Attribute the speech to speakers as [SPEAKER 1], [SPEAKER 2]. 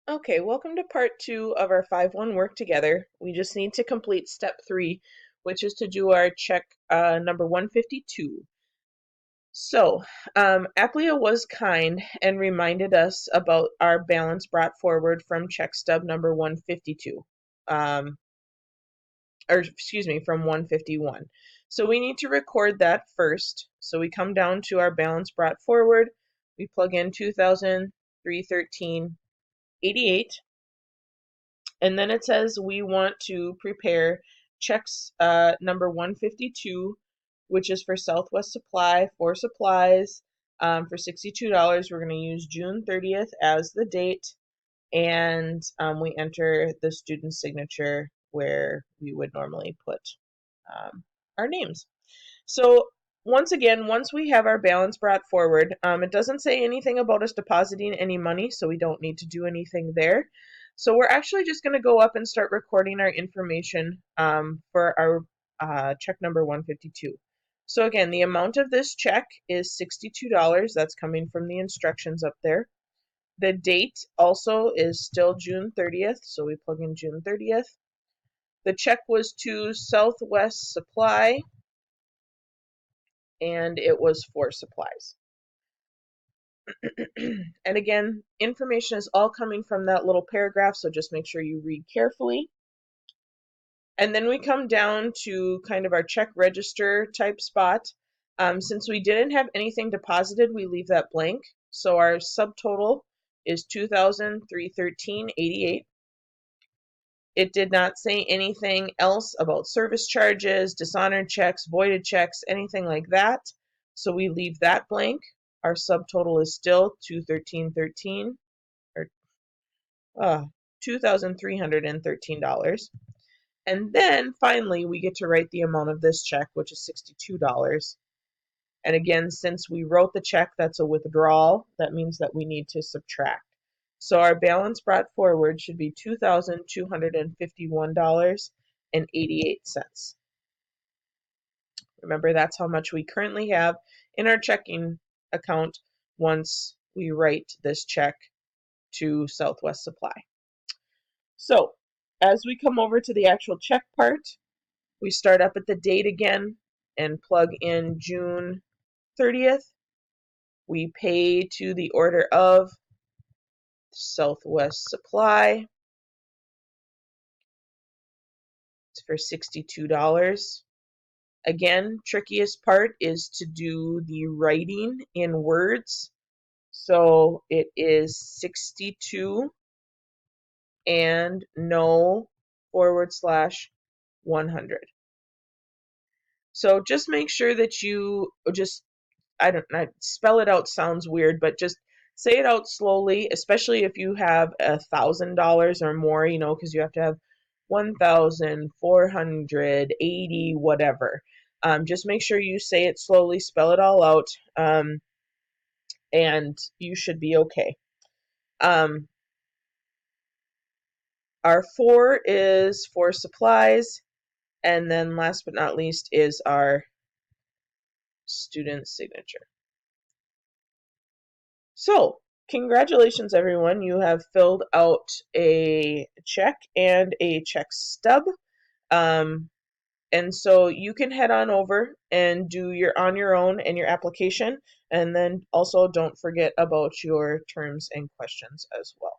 [SPEAKER 1] Okay, welcome to part 2 of our 5-1 work together. We just need to complete step 3, which is to do our check number 152. So, Applia was kind and reminded us about our balance brought forward from check stub number 152, from 151. So we need to record that first. So we come down to our balance brought forward, we plug in 2,313.88. And then it says we want to prepare checks number 152, which is for Southwest Supply for supplies for $62. We're going to use June 30th as the date, and we enter the student signature where we would normally put our names. So once again, once we have our balance brought forward, it doesn't say anything about us depositing any money, so we don't need to do anything there. So we're actually just going to go up and start recording our information for our check number 152. So again, the amount of this check is $62. That's coming from the instructions up there. The date also is still June 30th, so we plug in June 30th. The check was to Southwest Supply, and it was for supplies. And again, information is all coming from that little paragraph, so just make sure you read carefully. And then we come down to kind of our check register type spot. Since we didn't have anything deposited, we leave that blank. So our subtotal is $2,313.88. It did not say anything else about service charges, dishonored checks, voided checks, anything like that. So we leave that blank. Our subtotal is still $2,313 or $2,313. And then finally we get to write the amount of this check, which is $62. And again, since we wrote the check, that's a withdrawal. That means that we need to subtract. So our balance brought forward should be $2,251.88. Remember, that's how much we currently have in our checking account once we write this check to Southwest Supply. So as we come over to the actual check part, we start up at the date again and plug in June 30th. We pay to the order of Southwest Supply. It's for $62. Again, trickiest part is to do the writing in words. So it is 62 and no /100. So just make sure that you just, I don't know, spell it out sounds weird, but just say it out slowly, especially if you have $1,000 or more, because you have to have 1,480, whatever. Just make sure you say it slowly, spell it all out, and you should be okay. Our 4 is for supplies, and then last but not least is our student signature. So, congratulations everyone, you have filled out a check and a check stub. And so you can head on over and do on your own and your application, and then also don't forget about your terms and questions as well.